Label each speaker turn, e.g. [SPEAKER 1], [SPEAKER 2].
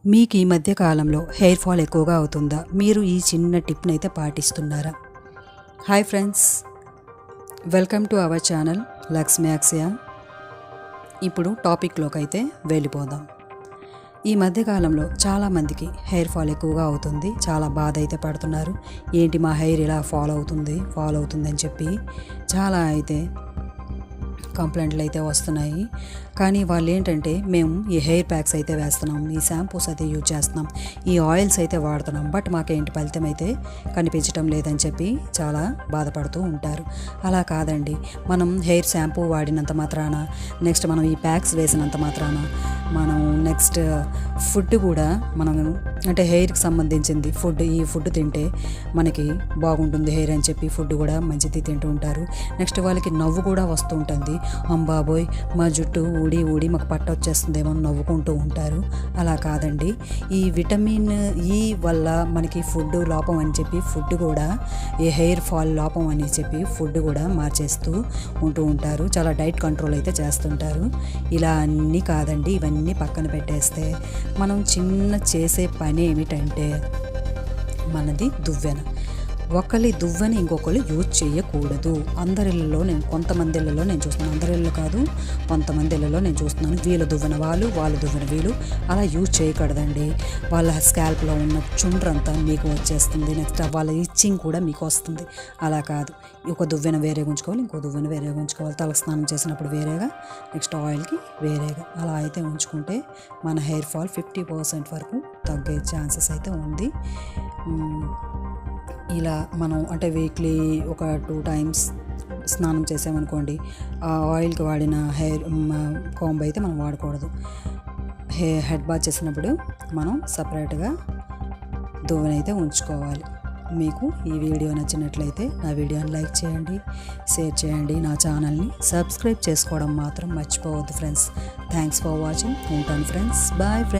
[SPEAKER 1] మీకు ఈ మధ్య కాలంలో హెయిర్ ఫాల్ ఎక్కువగా అవుతుందా? మీరు ఈ చిన్న టిప్ని అయితే పాటిస్తున్నారా? Hi friends, welcome to our channel Lakshmi Akshaya. ఇప్పుడు టాపిక్లోకి అయితే వెళ్ళిపోదాం. ఈ మధ్యకాలంలో చాలామందికి హెయిర్ ఫాల్ ఎక్కువగా అవుతుంది. చాలా బాధ అయితే పడుతున్నారు. ఏంటి మా హెయిర్ ఇలా ఫాల్ అవుతుంది అని చెప్పి చాలా అయితే కంప్లైంట్లు అయితే వస్తున్నాయి. కానీ వాళ్ళు ఏంటంటే, మేము ఈ హెయిర్ ప్యాక్స్ అయితే వేస్తున్నాం, ఈ షాంపూస్ అయితే యూజ్ చేస్తున్నాం, ఈ ఆయిల్స్ అయితే వాడుతున్నాం, బట్ మాకేంటి ఫలితం అయితే కనిపించడం లేదని చెప్పి చాలా బాధపడుతూ ఉంటారు. అలా కాదండి, మనం హెయిర్ షాంపూ వాడినంత మాత్రాన, నెక్స్ట్ మనం ఈ ప్యాక్స్ వేసినంత మాత్రాన, మనం నెక్స్ట్ ఫుడ్ కూడా మనం అంటే హెయిర్కి సంబంధించింది ఈ ఫుడ్ తింటే మనకి బాగుంటుంది హెయిర్ అని చెప్పి ఫుడ్ కూడా మంచిది తింటూ ఉంటారు. నెక్స్ట్ వాళ్ళకి నవ్వు కూడా వస్తూ ఉంటుంది. అంబాబోయ్ మా జుట్టు ఊడి మాకు పట్ట వచ్చేస్తుందేమో నవ్వుకుంటూ ఉంటారు. అలా కాదండి, ఈ విటమిన్ ఈ వల్ల మనకి ఫుడ్ లోపం అని చెప్పి ఫుడ్ కూడా ఈ హెయిర్ ఫాల్ లోపం అని చెప్పి ఫుడ్ కూడా మార్చేస్తూ ఉంటూ ఉంటారు. చాలా డైట్ కంట్రోల్ అయితే చేస్తుంటారు. ఇలా అన్నీ కాదండి, ఇవన్నీ పక్కన పెట్టేస్తే మనం చిన్న చేసే పని ఏమిటంటే, మనది దువ్వెన. ఒకరి దువ్వెన ఇంకొకరు యూజ్ చేయకూడదు. కొంతమంది ఇళ్ళలో నేను చూస్తున్నాను, అందరి ఇళ్ళు కాదు, కొంతమంది ఇళ్ళలో నేను చూస్తున్నాను. వీళ్ళ దువ్వెన వాళ్ళ దువ్వెన వీళ్ళు అలా యూజ్ చేయకూడదండి. వాళ్ళ స్కాల్ప్లో ఉన్న చుండ్రంతా మీకు వచ్చేస్తుంది. నెక్స్ట్ వాళ్ళ ఇచ్చింగ్ కూడా మీకు వస్తుంది. అలా కాదు, ఒక దువ్వెన వేరేగా ఉంచుకోవాలి, ఇంకో దువ్వెన వేరేగా ఉంచుకోవాలి. తలకు స్నానం చేసినప్పుడు వేరేగా, నెక్స్ట్ ఆయిల్కి వేరేగా. అలా అయితే ఉంచుకుంటే మన హెయిర్ ఫాల్ 50% వరకు తగ్గే ఛాన్సెస్ అయితే ఉంది. ఇలా మనం అంటే వీక్లీ ఒక 2 times స్నానం చేసామనుకోండి, ఆ ఆయిల్కి వాడిన హెయిర్ కాంబ్ అయితే మనం వాడకూడదు. హెడ్ బాత్ చేసినప్పుడు మనం సపరేట్గా దువ్వెనైతే ఉంచుకోవాలి. మీకు ఈ వీడియో నచ్చినట్లయితే నా వీడియోని లైక్ చేయండి, షేర్ చేయండి, నా ఛానల్ని సబ్స్క్రైబ్ చేసుకోవడం మాత్రం మర్చిపోవద్దు ఫ్రెండ్స్. Thanks for watching. ఉంటాను ఫ్రెండ్స్, బాయ్ ఫ్రెండ్స్.